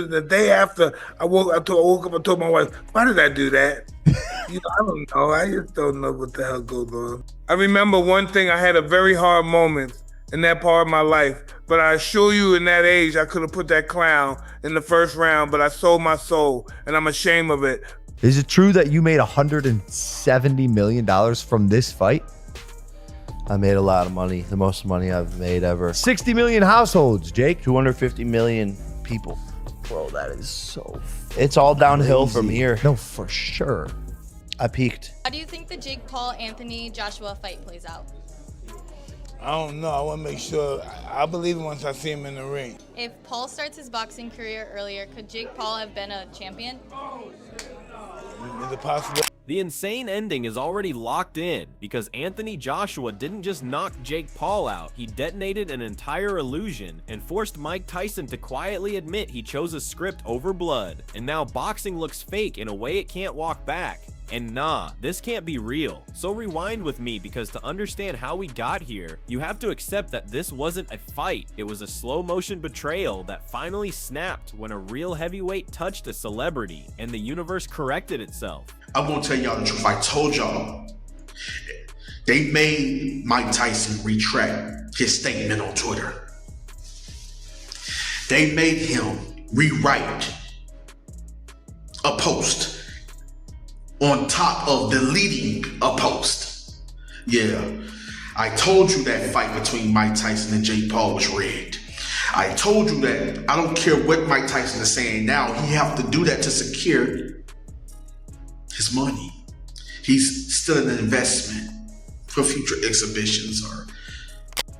The day after I woke up and told my wife, why did I do that? I don't know. I just don't know what the hell goes on. I remember one thing, I had a very hard moment in that part of my life, but I assure you in that age, I could have put that clown in the first round, but I sold my soul and I'm ashamed of it. Is it true that you made $170 million from this fight? I made a lot of money, the most money I've made ever. 60 million households, Jake. 250 million people. Bro, that is so It's all downhill crazy. from here. No, for sure. I peaked. How do you think the Jake Paul Anthony Joshua fight plays out? I don't know. I want to make sure. I believe it once I see him in the ring. If Paul starts his boxing career earlier, could Jake Paul have been a champion? Is it possible? The insane ending is already locked in because Anthony Joshua didn't just knock Jake Paul out, he detonated an entire illusion and forced Mike Tyson to quietly admit he chose a script over blood. And now boxing looks fake in a way it can't walk back. And nah, this can't be real. So rewind with me, because to understand how we got here, you have to accept that this wasn't a fight. It was a slow motion betrayal that finally snapped when a real heavyweight touched a celebrity and the universe corrected itself. I'm gonna tell y'all the truth. I told y'all. They made Mike Tyson retract his statement on Twitter. They made him rewrite a post on top of deleting a post. Yeah, I told you that fight between Mike Tyson and Jake Paul was rigged. I told you that. I don't care what Mike Tyson is saying now. He have to do that to secure his money. He's still an investment for future exhibitions.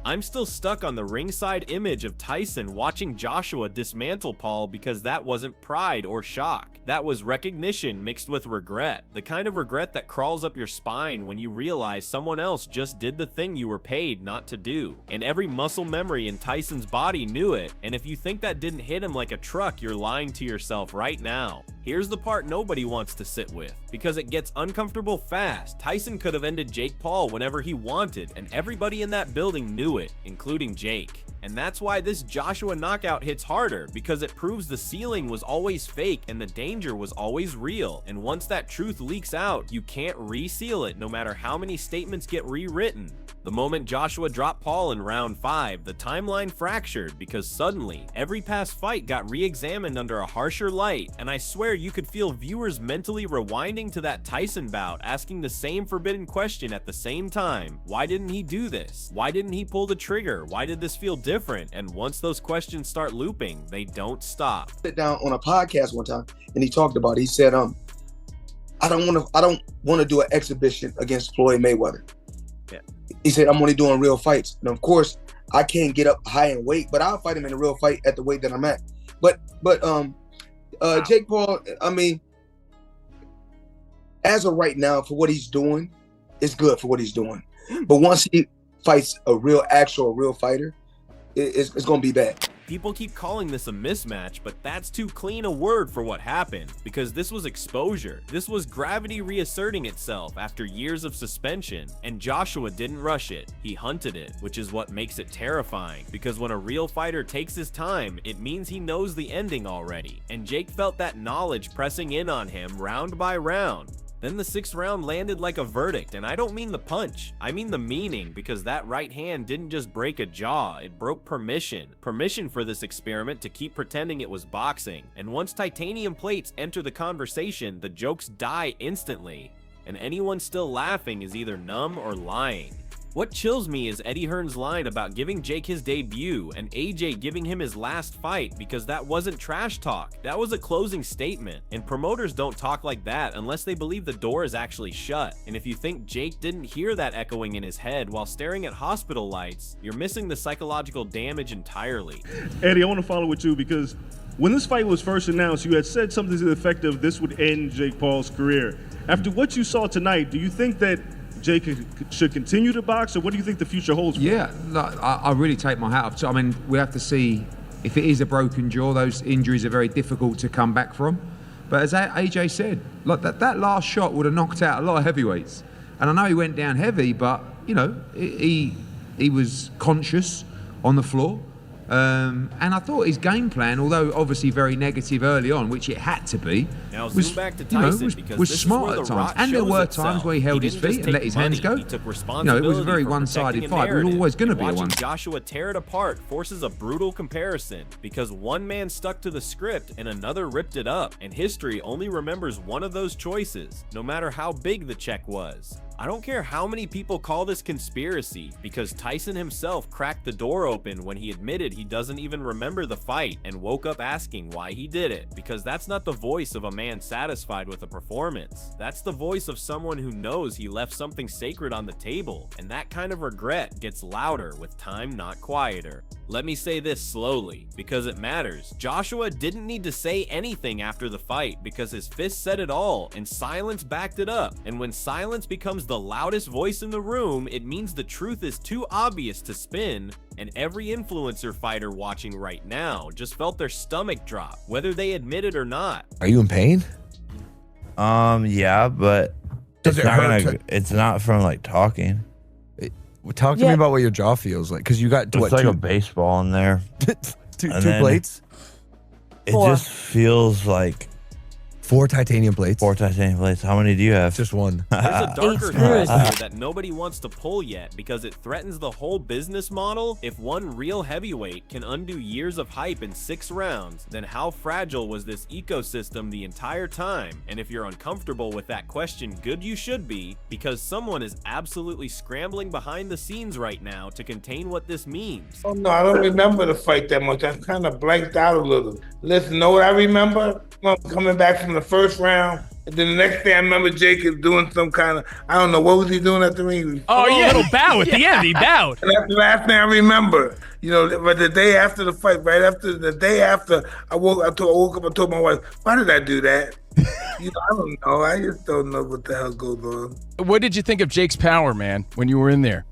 I'm still stuck on the ringside image of Tyson watching Joshua dismantle Paul, because that wasn't pride or shock. That was recognition mixed with regret. The kind of regret that crawls up your spine when you realize someone else just did the thing you were paid not to do. And every muscle memory in Tyson's body knew it. And if you think that didn't hit him like a truck, you're lying to yourself right now. Here's the part nobody wants to sit with, because it gets uncomfortable fast. Tyson could have ended Jake Paul whenever he wanted, and everybody in that building knew it, including Jake. And that's why this Joshua knockout hits harder, because it proves the ceiling was always fake and the danger was always real. And once that truth leaks out, you can't reseal it no matter how many statements get rewritten. The moment Joshua dropped Paul in round 5, the timeline fractured, because suddenly every past fight got re-examined under a harsher light, and I swear you could feel viewers mentally rewinding to that Tyson bout, asking the same forbidden question at the same time. Why didn't he do this? Why didn't he pull the trigger? Why did this feel different? And once those questions start looping, they don't stop. Sit down on a podcast one time and he talked about it. He said, I don't want to do an exhibition against Floyd Mayweather. Yeah. He said, I'm only doing real fights. And of course, I can't get up high in weight, but I'll fight him in a real fight at the weight that I'm at. But Jake Paul, I mean, as of right now, for what he's doing, it's good for what he's doing. But once he fights a real fighter, it's going to be bad. People keep calling this a mismatch, but that's too clean a word for what happened, because this was exposure. This was gravity reasserting itself after years of suspension, and Joshua didn't rush it. He hunted it, which is what makes it terrifying, because when a real fighter takes his time, it means he knows the ending already, and Jake felt that knowledge pressing in on him round by round. Then the 6th round landed like a verdict, and I don't mean the punch, I mean the meaning, because that right hand didn't just break a jaw, it broke permission. Permission for this experiment to keep pretending it was boxing. And once titanium plates enter the conversation, the jokes die instantly, and anyone still laughing is either numb or lying. What chills me is Eddie Hearn's line about giving Jake his debut and AJ giving him his last fight, because that wasn't trash talk, that was a closing statement. And promoters don't talk like that unless they believe the door is actually shut. And if you think Jake didn't hear that echoing in his head while staring at hospital lights, you're missing the psychological damage entirely. Eddie, I want to follow with you, because when this fight was first announced, you had said something to the effect of this would end Jake Paul's career. After what you saw tonight, do you think that Jake should continue to box, or what do you think the future holds for him? Yeah, I really take my hat off. I mean, we have to see if it is a broken jaw. Those injuries are very difficult to come back from. But as AJ said, like that last shot would have knocked out a lot of heavyweights. And I know he went down heavy, but you know, he was conscious on the floor. And I thought his game plan, although obviously very negative early on, which it had to be, Now was, zoom back to Tyson, because was this is smart where at the times. rot And there shows were itself. times where he held his didn't just feet and let take his hands money, go. He took It was a responsibility very for one-sided protecting a fight. It was narrative. always going to be a Watching one. Joshua tear it apart forces a brutal comparison, because one man stuck to the script and another ripped it up, and history only remembers one of those choices, no matter how big the check was. I don't care how many people call this conspiracy, because Tyson himself cracked the door open when he admitted he doesn't even remember the fight and woke up asking why he did it, because that's not the voice of a man satisfied with a performance. That's the voice of someone who knows he left something sacred on the table, and that kind of regret gets louder with time, not quieter. Let me say this slowly, because it matters. Joshua didn't need to say anything after the fight, because his fist said it all, and silence backed it up. And when silence becomes the loudest voice in the room, it means the truth is too obvious to spin, and every influencer fighter watching right now just felt their stomach drop, whether they admit it or not. Are you in pain? Yeah, but Does it's it not hurt gonna, it's not from like talking. Talk to me about what your jaw feels like, because you got It's like a baseball in there. two then plates, It just feels like 4 titanium plates. 4 titanium plates. How many do you have? Just one. There's a darker thread here that nobody wants to pull yet, because it threatens the whole business model. If one real heavyweight can undo years of hype in 6 rounds, then how fragile was this ecosystem the entire time? And if you're uncomfortable with that question, good you should be, because someone is absolutely scrambling behind the scenes right now to contain what this means. Oh no, I don't remember the fight that much. I kind of blanked out a little. Listen, know what I remember? Coming back from the first round, and then the next day I remember Jake is doing some kind of, I don't know, what was he doing at the ring? Oh, yeah, little bow at the end. He bowed. And that's the last thing I remember. You know, but the day after the fight, right after the day after, I woke up and told my wife, why did I do that? You know, I don't know. I just don't know what the hell goes on. What did you think of Jake's power, man, when you were in there?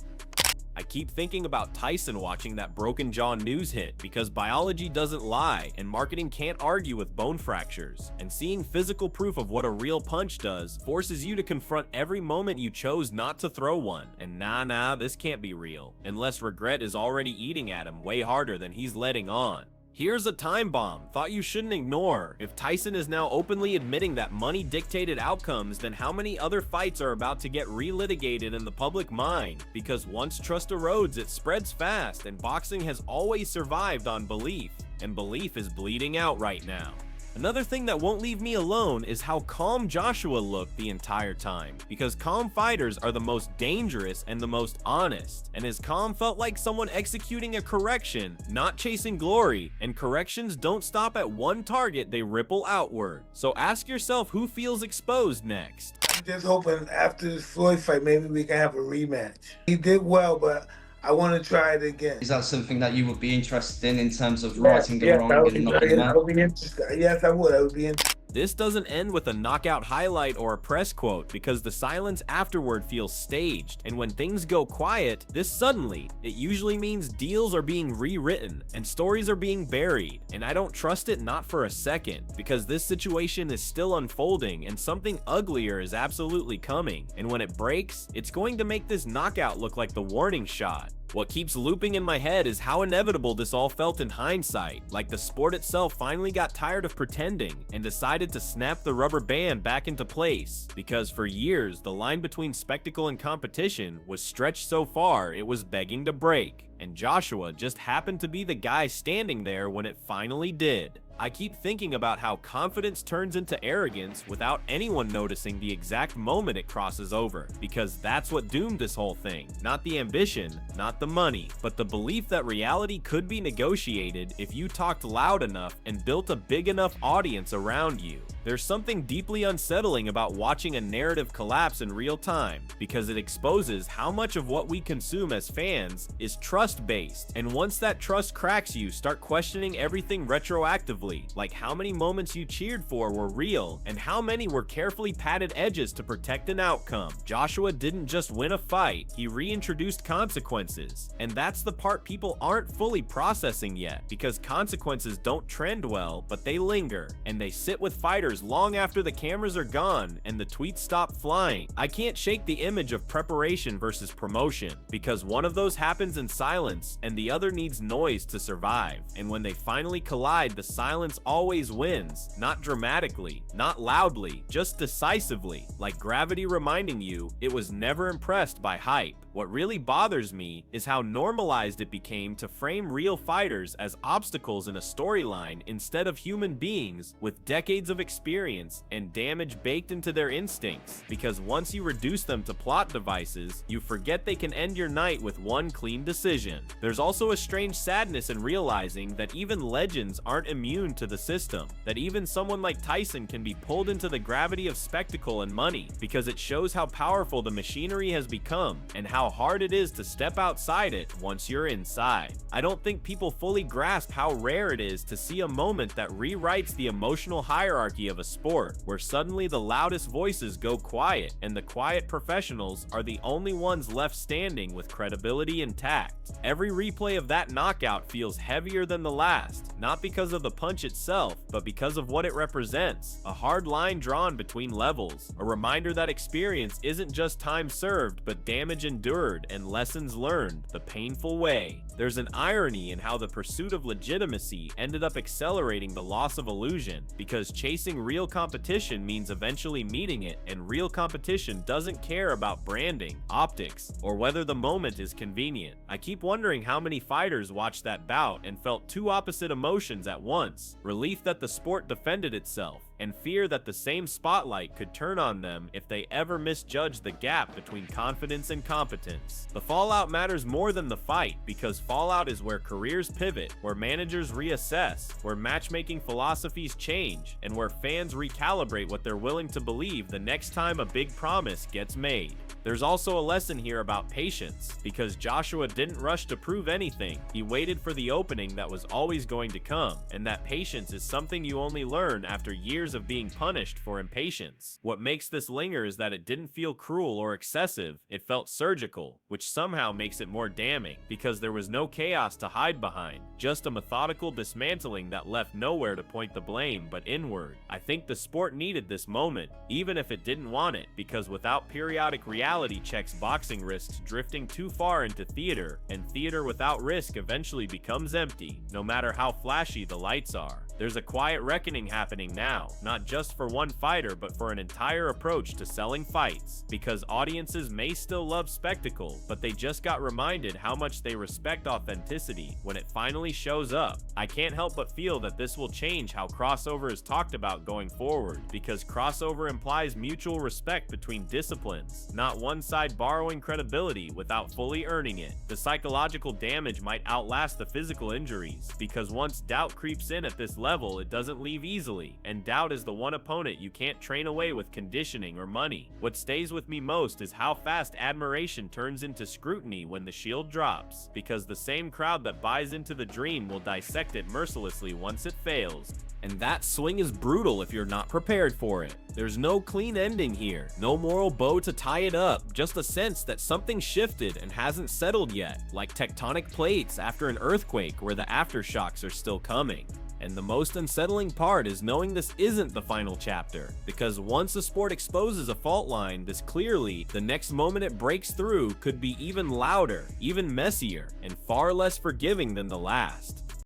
I keep thinking about Tyson watching that Broken Jaw news hit, because biology doesn't lie and marketing can't argue with bone fractures, and seeing physical proof of what a real punch does forces you to confront every moment you chose not to throw one. And nah, this can't be real, unless regret is already eating at him way harder than he's letting on. Here's a time bomb thought you shouldn't ignore. If Tyson is now openly admitting that money dictated outcomes, then how many other fights are about to get relitigated in the public mind? Because once trust erodes, it spreads fast, and boxing has always survived on belief, and belief is bleeding out right now. Another thing that won't leave me alone is how calm Joshua looked the entire time, because calm fighters are the most dangerous and the most honest, and his calm felt like someone executing a correction, not chasing glory, and corrections don't stop at one target, they ripple outward. So ask yourself who feels exposed next. I'm just hoping after this Floyd fight, maybe we can have a rematch. He did well, but I want to try it again. Is that something that you would be interested in terms of righting the wrong and knocking them out? I would be interested. Yes, I would. I would be interested. This doesn't end with a knockout highlight or a press quote, because the silence afterward feels staged, and when things go quiet, this suddenly, it usually means deals are being rewritten and stories are being buried, and I don't trust it not for a second, because this situation is still unfolding and something uglier is absolutely coming, and when it breaks, it's going to make this knockout look like the warning shot. What keeps looping in my head is how inevitable this all felt in hindsight, like the sport itself finally got tired of pretending and decided to snap the rubber band back into place, because for years the line between spectacle and competition was stretched so far it was begging to break, and Joshua just happened to be the guy standing there when it finally did. I keep thinking about how confidence turns into arrogance without anyone noticing the exact moment it crosses over, because that's what doomed this whole thing. Not the ambition, not the money, but the belief that reality could be negotiated if you talked loud enough and built a big enough audience around you. There's something deeply unsettling about watching a narrative collapse in real time, because it exposes how much of what we consume as fans is trust-based, and once that trust cracks, you start questioning everything retroactively, like how many moments you cheered for were real and how many were carefully padded edges to protect an outcome. Joshua didn't just win a fight, he reintroduced consequences, and that's the part people aren't fully processing yet, because consequences don't trend well, but they linger, and they sit with fighters years long after the cameras are gone and the tweets stop flying. I can't shake the image of preparation versus promotion, because one of those happens in silence and the other needs noise to survive. And when they finally collide, the silence always wins, not dramatically, not loudly, just decisively, like gravity reminding you it was never impressed by hype. What really bothers me is how normalized it became to frame real fighters as obstacles in a storyline instead of human beings with decades of experience and damage baked into their instincts, because once you reduce them to plot devices, you forget they can end your night with one clean decision. There's also a strange sadness in realizing that even legends aren't immune to the system, that even someone like Tyson can be pulled into the gravity of spectacle and money, because it shows how powerful the machinery has become and how hard it is to step outside it once you're inside. I don't think people fully grasp how rare it is to see a moment that rewrites the emotional hierarchy of a sport, where suddenly the loudest voices go quiet and the quiet professionals are the only ones left standing with credibility intact. Every replay of that knockout feels heavier than the last, not because of the punch itself, but because of what it represents. A hard line drawn between levels, a reminder that experience isn't just time served, but damage endured and lessons learned the painful way. There's an irony in how the pursuit of legitimacy ended up accelerating the loss of illusion, because chasing real competition means eventually meeting it, and real competition doesn't care about branding, optics, or whether the moment is convenient. I keep wondering how many fighters watched that bout and felt two opposite emotions at once: relief that the sport defended itself, and fear that the same spotlight could turn on them if they ever misjudged the gap between confidence and competence. The fallout matters more than the fight, because fallout is where careers pivot, where managers reassess, where matchmaking philosophies change, and where fans recalibrate what they're willing to believe the next time a big promise gets made. There's also a lesson here about patience, because Joshua didn't rush to prove anything. He waited for the opening that was always going to come, and that patience is something you only learn after years of being punished for impatience. What makes this linger is that it didn't feel cruel or excessive, it felt surgical, which somehow makes it more damning, because there was no chaos to hide behind, just a methodical dismantling that left nowhere to point the blame but inward. I think the sport needed this moment, even if it didn't want it, because without periodic reality checks, boxing risks drifting too far into theater, and theater without risk eventually becomes empty, no matter how flashy the lights are. There's a quiet reckoning happening now, not just for one fighter, but for an entire approach to selling fights, because audiences may still love spectacle, but they just got reminded how much they respect authenticity when it finally shows up. I can't help but feel that this will change how crossover is talked about going forward, because crossover implies mutual respect between disciplines, not one side borrowing credibility without fully earning it. The psychological damage might outlast the physical injuries, because once doubt creeps in at this level, it doesn't leave easily, and doubt is the one opponent you can't train away with conditioning or money. What stays with me most is how fast admiration turns into scrutiny when the shield drops, because the same crowd that buys into the dream will dissect it mercilessly once it fails. And that swing is brutal if you're not prepared for it. There's no clean ending here, no moral bow to tie it up, just a sense that something shifted and hasn't settled yet, like tectonic plates after an earthquake where the aftershocks are still coming. And the most unsettling part is knowing this isn't the final chapter, because once a sport exposes a fault line this clearly, the next moment it breaks through could be even louder, even messier, and far less forgiving than the last.